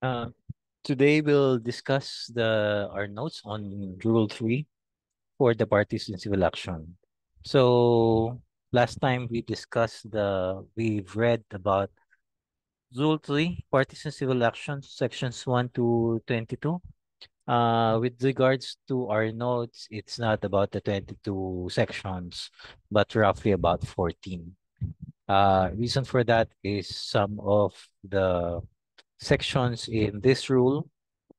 Uh, Today we'll discuss our notes on Rule 3 for the parties in civil action. So last time we've read about Rule 3, parties in civil action, sections 1 to 22. With regards to our notes, it's not about the 22 sections, but roughly about 14. Reason for that is some of the sections in this rule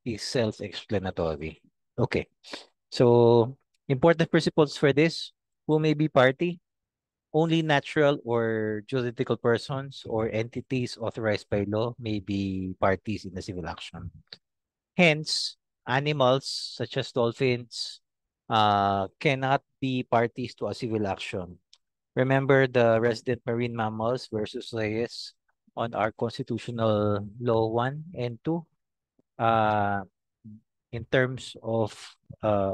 is self-explanatory. Okay, so important principles for this: who may be party, only natural or juridical persons or entities authorized by law may be parties in the civil action. Hence, animals such as dolphins cannot be parties to a civil action. Remember the resident marine mammals versus Reyes on our constitutional law 1 and 2. Uh, in terms of uh,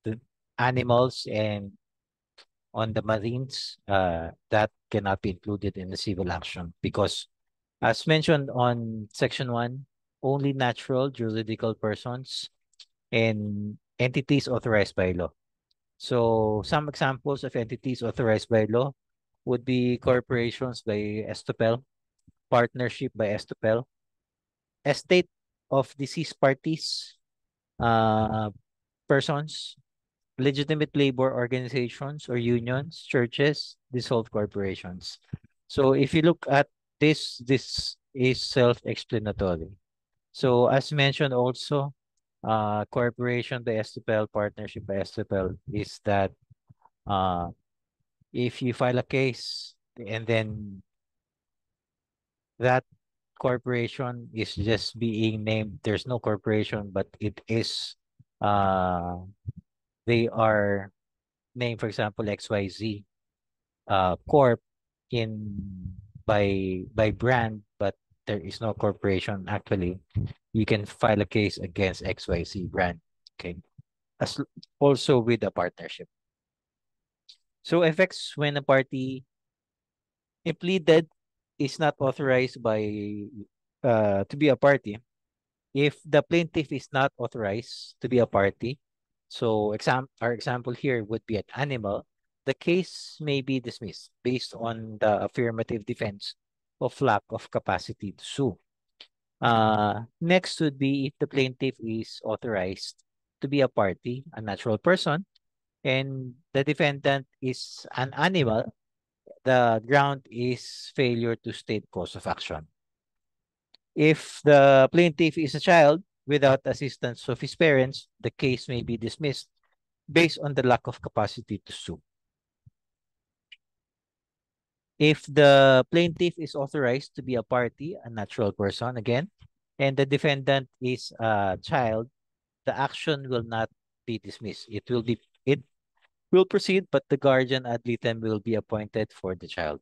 the animals and on the marines, that cannot be included in the civil action because, as mentioned on section 1, only natural juridical persons and entities authorized by law. So some examples of entities authorized by law would be corporations by Estopel, partnership by Estopel, estate of deceased parties, uh, persons, legitimate labor organizations or unions, churches, dissolved corporations. So if you look at this is self-explanatory. So as mentioned also, corporation by Estopel, partnership by Estopel is that uh, if you file a case and then that corporation is just being named, there's no corporation, but it is, uh, they are named, for example, XYZ Corp in by brand, but there is no corporation actually. You can file a case against XYZ brand. Okay. As also with a partnership. So effects when a party pleaded is not authorized by to be a party. If the plaintiff is not authorized to be a party, so our example here would be an animal, the case may be dismissed based on the affirmative defense of lack of capacity to sue. Next would be if the plaintiff is authorized to be a party, a natural person, and the defendant is an animal, the ground is failure to state cause of action. If the plaintiff is a child without assistance of his parents, the case may be dismissed based on the lack of capacity to sue. If the plaintiff is authorized to be a party, a natural person again, and the defendant is a child, the action will not be dismissed. It will proceed, but the guardian ad litem will be appointed for the child.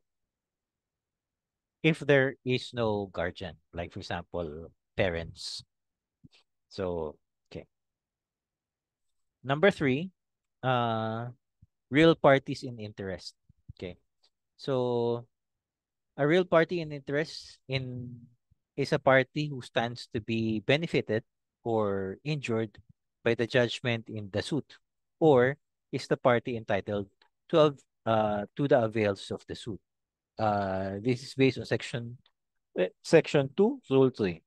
If there is no guardian, like for example, parents. So, okay. Number 3, uh, real parties in interest. Okay. So, a real party in interest is a party who stands to be benefited or injured by the judgment in the suit, or is the party entitled to the avails of the suit. This is based on section 2, rule 3.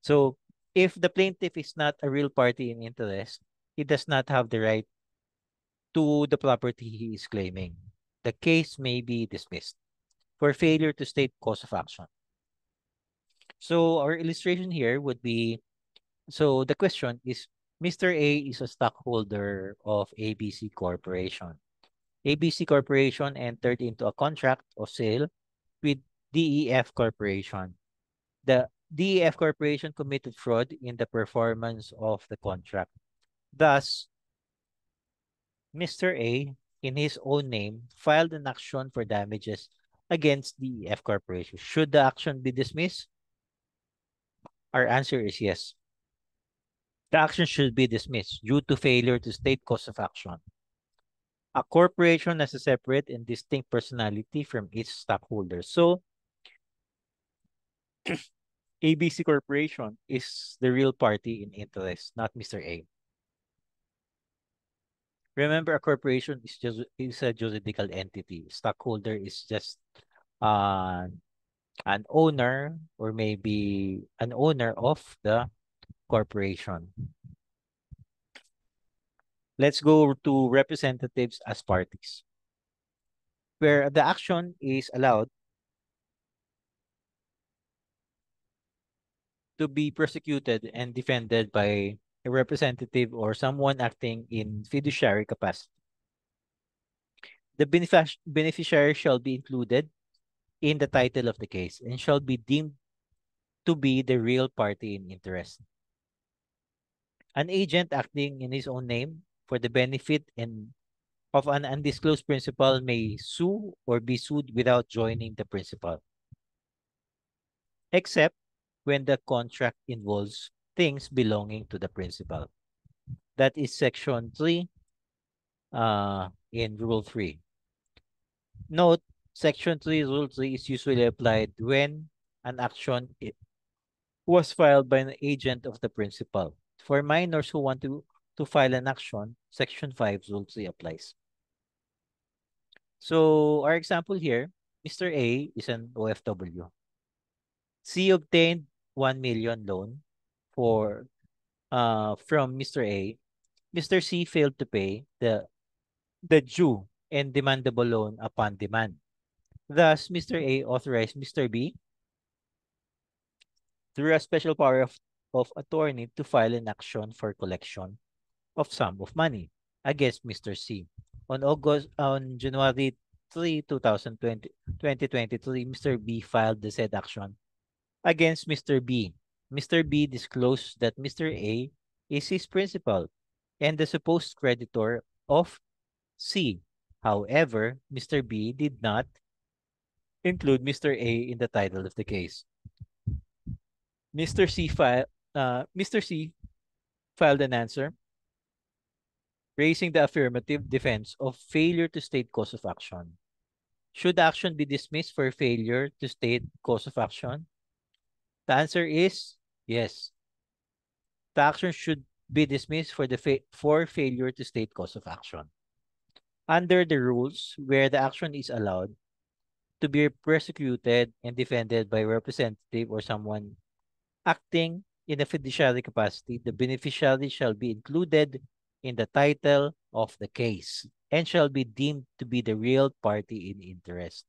So, if the plaintiff is not a real party in interest, he does not have the right to the property he is claiming. The case may be dismissed for failure to state cause of action. So our illustration here would be, so the question is, Mr. A is a stockholder of ABC Corporation. ABC Corporation entered into a contract of sale with DEF Corporation. The DEF Corporation committed fraud in the performance of the contract. Thus, Mr. A, in his own name, filed an action for damages against DEF Corporation. Should the action be dismissed? Our answer is yes. The action should be dismissed due to failure to state cause of action. A corporation has a separate and distinct personality from its stockholders. So, ABC Corporation is the real party in interest, not Mr. A. Remember, a corporation is a juridical entity. Stockholder is just uh, an owner or maybe an owner of the corporation. Let's go to representatives as parties, where the action is allowed to be prosecuted and defended by a representative or someone acting in fiduciary capacity. The beneficiary shall be included in the title of the case and shall be deemed to be the real party in interest. An agent acting in his own name for the benefit of an undisclosed principal may sue or be sued without joining the principal, except when the contract involves things belonging to the principal. That is section 3 in Rule 3. Note, section 3, Rule 3 is usually applied when an action was filed by an agent of the principal. For minors who want to file an action, section 5, Rule 3 applies. So our example here, Mr. A is an OFW. C obtained 1 million loan from Mr. A. Mr. C failed to pay the due and demandable loan upon demand. Thus, Mr. A authorized Mr. B through a special power of attorney to file an action for collection of sum of money against Mr. C. On January 3, 2023, Mr. B filed the said action against Mr. B. Mr. B disclosed that Mr. A is his principal and the supposed creditor of C. However, Mr. B did not include Mr. A in the title of the case. Mr. C filed an answer raising the affirmative defense of failure to state cause of action. Should the action be dismissed for failure to state cause of action? The answer is yes. The action should be dismissed for failure to state cause of action. Under the rules where the action is allowed to be prosecuted and defended by a representative or someone acting in a fiduciary capacity, the beneficiary shall be included in the title of the case and shall be deemed to be the real party in interest.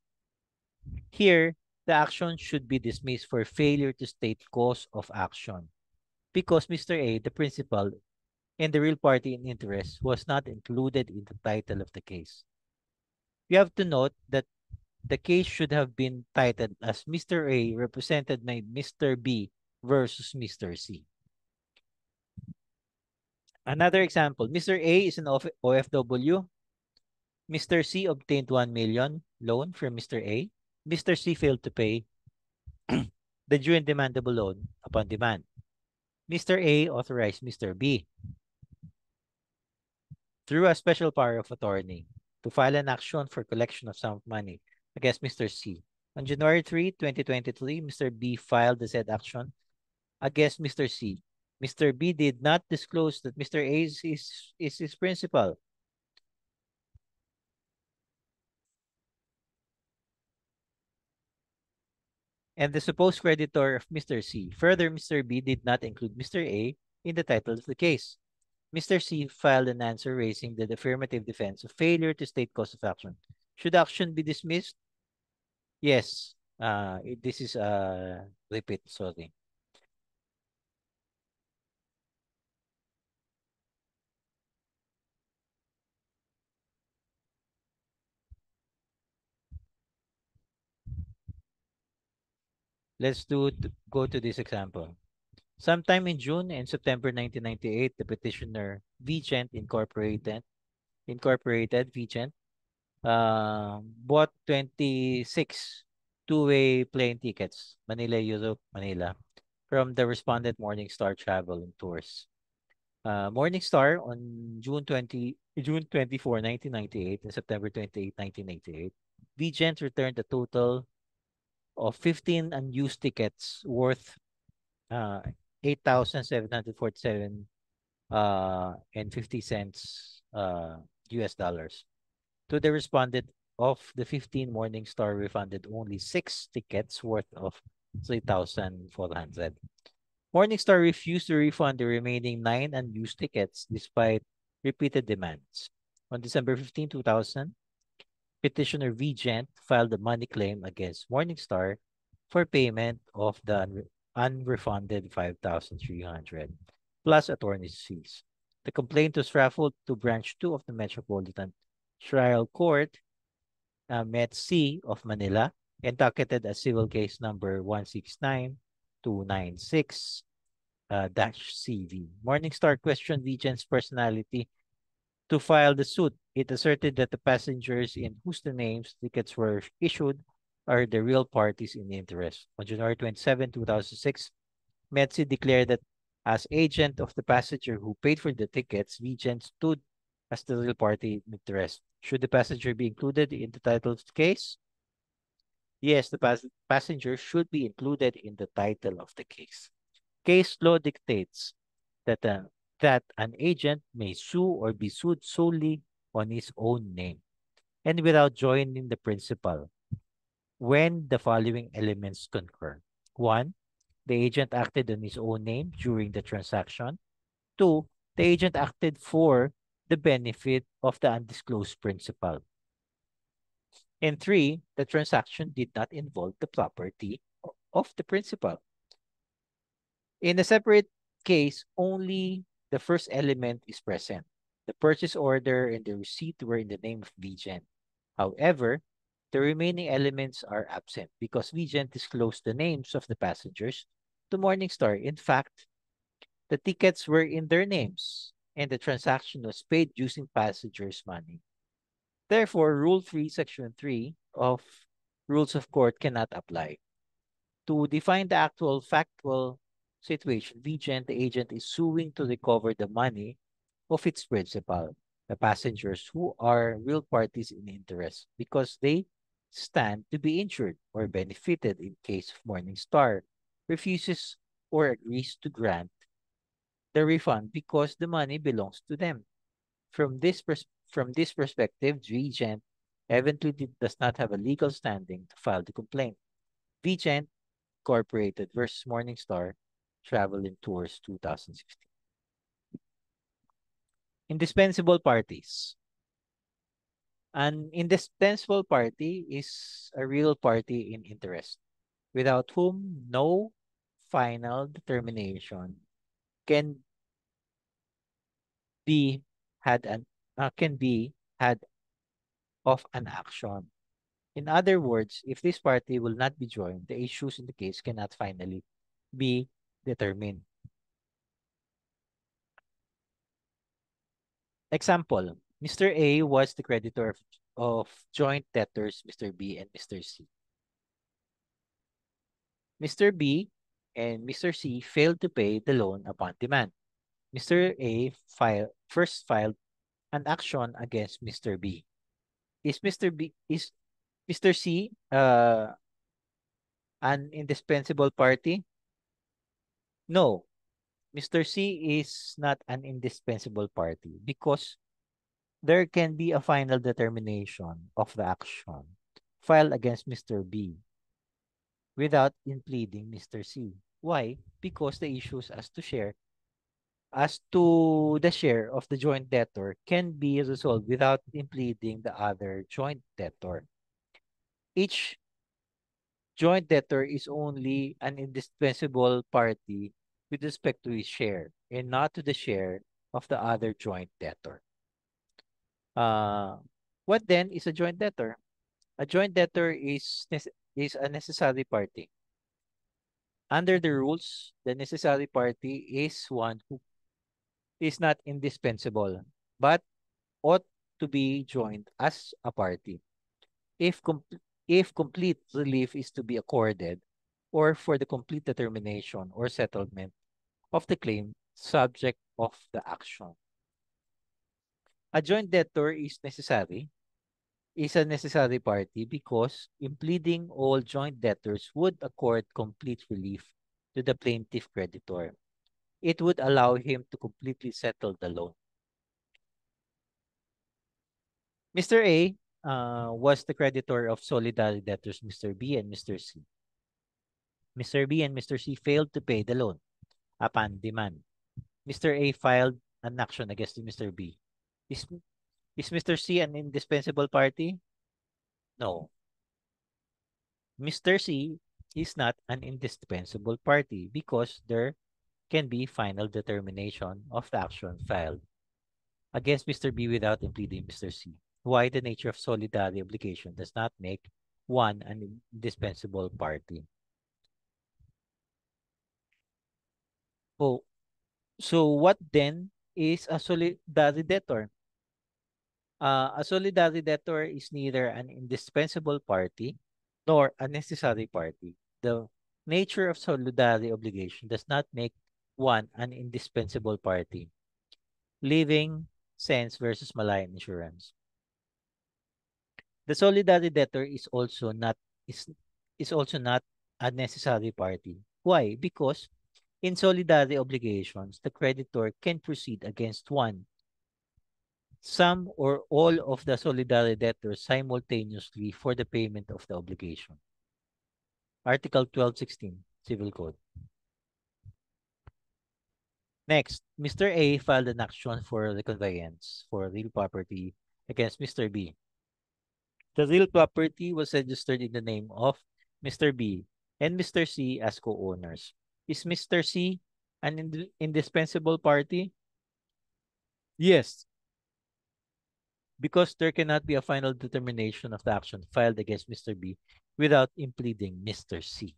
Here, the action should be dismissed for failure to state cause of action because Mr. A, the principal, and the real party in interest was not included in the title of the case. You have to note that the case should have been titled as Mr. A represented by Mr. B versus Mr. C. Another example, Mr. A is an OFW. Mr. C obtained 1 million loan from Mr. A. Mr. C failed to pay the due and demandable loan upon demand. Mr. A authorized Mr. B through a special power of attorney to file an action for collection of some money against Mr. C. On January 3, 2023, Mr. B filed the said action against Mr. C. Mr. B did not disclose that Mr. A is his principal. And the supposed creditor of Mr. C. Further, Mr. B did not include Mr. A in the title of the case. Mr. C filed an answer raising the affirmative defense of failure to state cause of action. Should action be dismissed? Yes. This is a repeat, sorry. Let's go to this example. Sometime in June and September 1998, the petitioner Vigent Incorporated Vigent bought 26 two-way plane tickets, Manila, Europe, Manila, from the respondent Morningstar Travel and Tours. Morningstar on June 24, 1998 and September 28, 1998, Vigent returned a total of 15 unused tickets worth $8,747 and 50 cents US dollars. To the respondent of the 15, Morningstar refunded only 6 tickets worth of 3,400. Morningstar refused to refund the remaining 9 unused tickets despite repeated demands. On December 15, 2000, petitioner Vigent filed a money claim against Morningstar for payment of the unrefunded 5,300 plus attorney's fees. The complaint was referred to Branch 2 of the Metropolitan Trial Court, Met C of Manila, and docketed as civil case number 169296 CV. Morningstar questioned Vigent's personality to file the suit. It asserted that the passengers in whose names tickets were issued are the real parties in interest. On January 27, 2006, Metsi declared that as agent of the passenger who paid for the tickets, Vigent stood as the real party in interest. Should the passenger be included in the title of the case? Yes, the passenger should be included in the title of the case. Case law dictates that, that an agent may sue or be sued solely on his own name and without joining the principal when the following elements concur. 1. The agent acted on his own name during the transaction. 2. The agent acted for the benefit of the undisclosed principal. And 3. The transaction did not involve the property of the principal. In a separate case, only the first element is present. The purchase order and the receipt were in the name of Vigent. However, the remaining elements are absent because Vigent disclosed the names of the passengers to Morningstar. In fact, the tickets were in their names and the transaction was paid using passengers' money. Therefore, Rule 3, Section 3 of Rules of Court cannot apply. To define the actual factual situation, Vigent, the agent, is suing to recover the money of its principal, the passengers who are real parties in interest, because they stand to be injured or benefited in case of Morningstar refuses or agrees to grant the refund because the money belongs to them. From this perspective, Vigent evidently does not have a legal standing to file the complaint. Vigent Incorporated versus Morningstar Travel and Tours 2016. Indispensable parties. An indispensable party is a real party in interest, without whom no final determination can be had of an action. In other words, if this party will not be joined, the issues in the case cannot finally be determined. Example, Mr. A was the creditor of joint debtors Mr. B and Mr. C. Mr. B and Mr. C failed to pay the loan upon demand. Mr. A first filed an action against Mr. B. Is Mr. C an indispensable party? No, Mr. C is not an indispensable party because there can be a final determination of the action filed against Mr. B without impleading Mr. C. Why? Because the issues as to the share of the joint debtor can be resolved without impleading the other joint debtor. Each joint debtor is only an indispensable party with respect to his share and not to the share of the other joint debtor. What then is a joint debtor? A joint debtor is a necessary party. Under the rules, the necessary party is one who is not indispensable, but ought to be joined as a party. If complete relief is to be accorded, or for the complete determination or settlement of the claim subject of the action. A joint debtor is a necessary party because impleading all joint debtors would accord complete relief to the plaintiff creditor. It would allow him to completely settle the loan. Mr. A was the creditor of solidarity debtors Mr. B and Mr. C. Mr. B and Mr. C failed to pay the loan upon demand. Mr. A filed an action against Mr. B. Is, is Mr. C an indispensable party? No. Mr. C is not an indispensable party because there can be final determination of the action filed against Mr. B without impeding Mr. C. Why the nature of solidarity obligation does not make one an indispensable party. Oh, so what then is a solidarity debtor? A solidarity debtor is neither an indispensable party nor a necessary party. The nature of solidarity obligation does not make one an indispensable party. Living Sense versus Malayan Insurance. The solidarity debtor is is also not a necessary party. Why? Because in solidarity obligations, the creditor can proceed against one, some, or all of the solidarity debtors simultaneously for the payment of the obligation. Article 1216, Civil Code. Next, Mr. A filed an action for the conveyance for real property against Mr. B. The real property was registered in the name of Mr. B and Mr. C as co-owners. Is Mr. C an indispensable party? Yes, because there cannot be a final determination of the action filed against Mr. B without impleading Mr. C.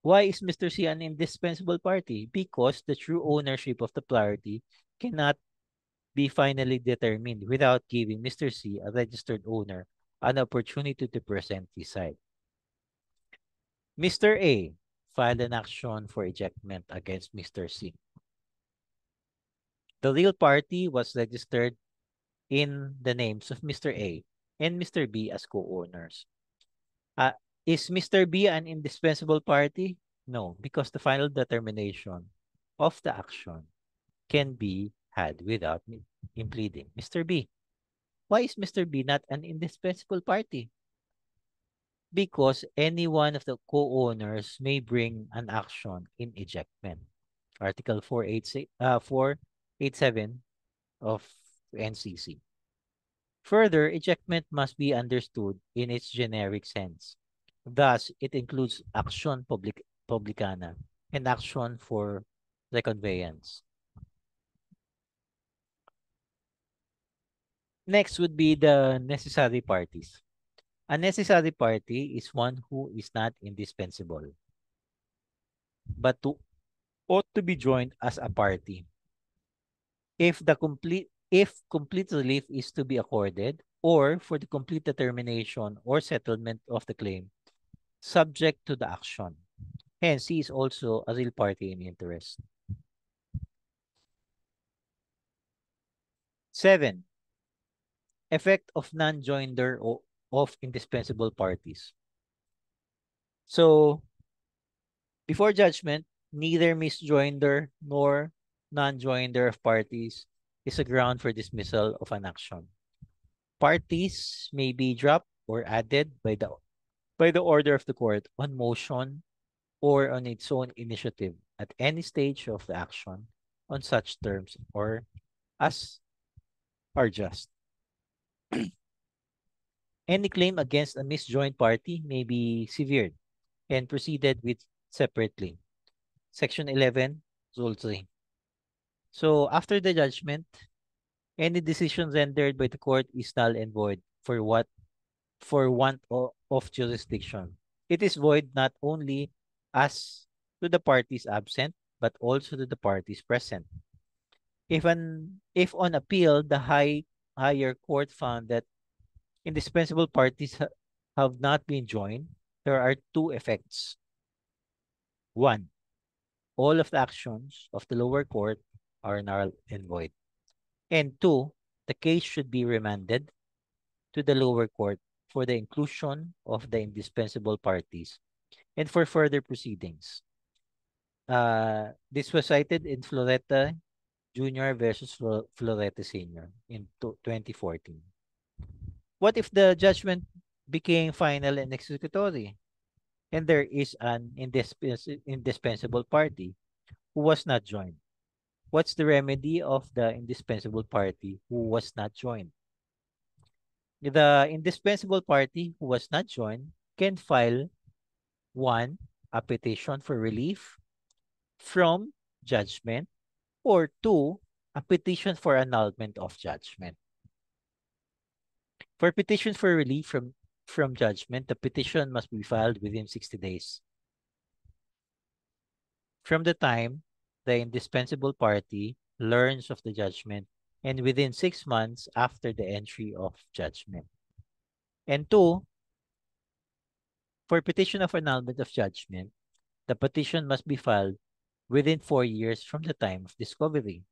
Why is Mr. C an indispensable party? Because the true ownership of the property cannot be finally determined without giving Mr. C, a registered owner, an opportunity to present his side. Mr. A filed an action for ejectment against Mr. C. The real party was registered in the names of Mr. A and Mr. B as co-owners. Is Mr. B an indispensable party? No, because the final determination of the action can be had without impleading Mr. B. Why is Mr. B not an indispensable party? Because any one of the co-owners may bring an action in ejectment. Article 487 of NCC. Further, ejectment must be understood in its generic sense. Thus, it includes action publicana and action for the conveyance. Next would be the necessary parties. A necessary party is one who is not indispensable, but ought to be joined as a party. If complete relief is to be accorded, or for the complete determination or settlement of the claim, subject to the action. Hence, he is also a real party in interest. 7. Effect of non-joinder of indispensable parties. So, before judgment, neither misjoinder nor non-joinder of parties is a ground for dismissal of an action. Parties may be dropped or added by the order of the court on motion or on its own initiative at any stage of the action on such terms or as are just. Any claim against a misjoined party may be severed and proceeded with separately. Section 11, Rule 3. So after the judgment, any decision rendered by the court is null and void for want of jurisdiction. It is void not only as to the parties absent, but also to the parties present. If on appeal the higher court found that indispensable parties have not been joined, there are two effects. One, all of the actions of the lower court are null and void. And two, the case should be remanded to the lower court for the inclusion of the indispensable parties and for further proceedings. This was cited in Floretta Jr. versus Floretta Sr. in 2014. What if the judgment became final and executory, and there is an indispensable party who was not joined? What's the remedy of the indispensable party who was not joined? The indispensable party who was not joined can file one, a petition for relief from judgment, or two, a petition for annulment of judgment. For petition for relief from judgment, the petition must be filed within 60 days from the time the indispensable party learns of the judgment and within 6 months after the entry of judgment. And two, for petition of annulment of judgment, the petition must be filed within 4 years from the time of discovery.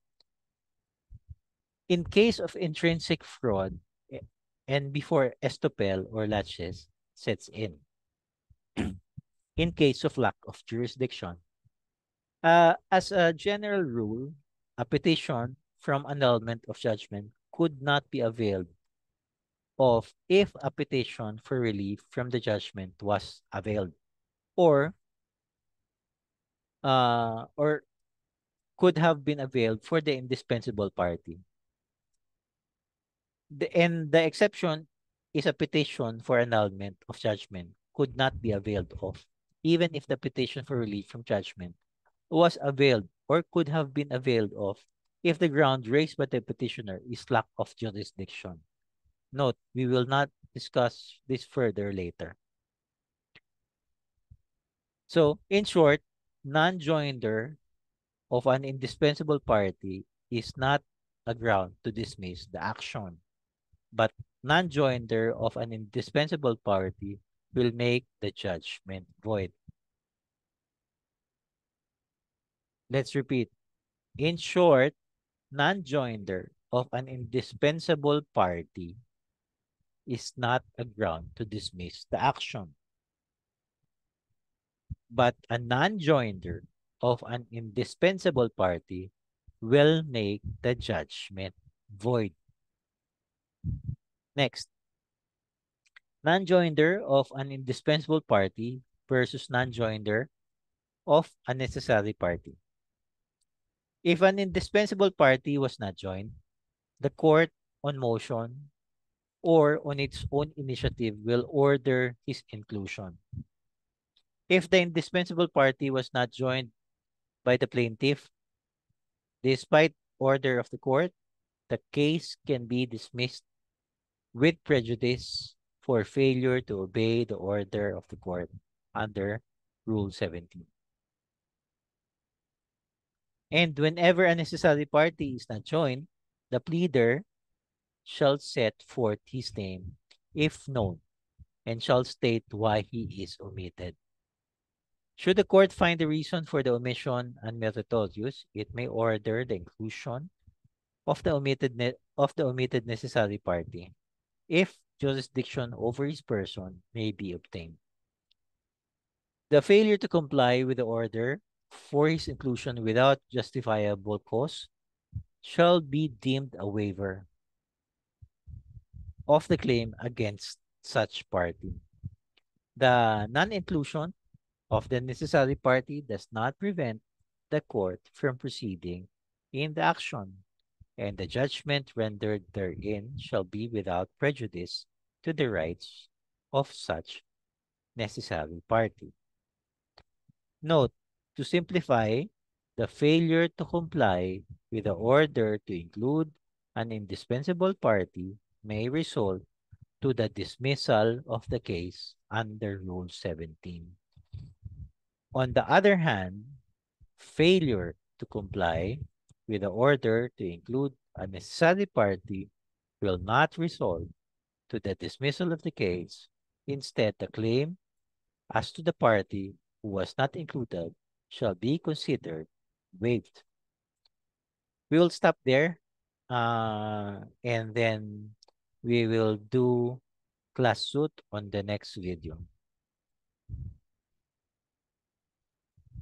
In case of intrinsic fraud and before estoppel or laches sets in. In case of lack of jurisdiction. As a general rule, a petition from annulment of judgment could not be availed of if a petition for relief from the judgment was availed or could have been availed for the indispensable party. And the exception is a petition for annulment of judgment could not be availed of, even if the petition for relief from judgment was availed or could have been availed of if the ground raised by the petitioner is lack of jurisdiction. Note, we will not discuss this further later. So, in short, non-joinder of an indispensable party is not a ground to dismiss the action, but non-joinder of an indispensable party will make the judgment void. Let's repeat. In short, non-joinder of an indispensable party is not a ground to dismiss the action, but a non-joinder of an indispensable party will make the judgment void. Next, non-joinder of an indispensable party versus non-joinder of a necessary party. If an indispensable party was not joined, the court on motion or on its own initiative will order his inclusion. If the indispensable party was not joined by the plaintiff, despite order of the court, the case can be dismissed with prejudice for failure to obey the order of the court under Rule 17. And whenever a necessary party is not joined, the pleader shall set forth his name, if known, and shall state why he is omitted. Should the court find the reason for the omission unmeritorious, it may order the inclusion of the omitted necessary party, if jurisdiction over his person may be obtained. The failure to comply with the order for his inclusion without justifiable cause shall be deemed a waiver of the claim against such party. The non-inclusion of the necessary party does not prevent the court from proceeding in the action, and the judgment rendered therein shall be without prejudice to the rights of such necessary party. Note, to simplify, the failure to comply with the order to include an indispensable party may result to the dismissal of the case under Rule 17. On the other hand, failure to comply with the order to include a necessary party will not result to the dismissal of the case. Instead, the claim as to the party who was not included shall be considered waived. We will stop there and then we will do class suit on the next video.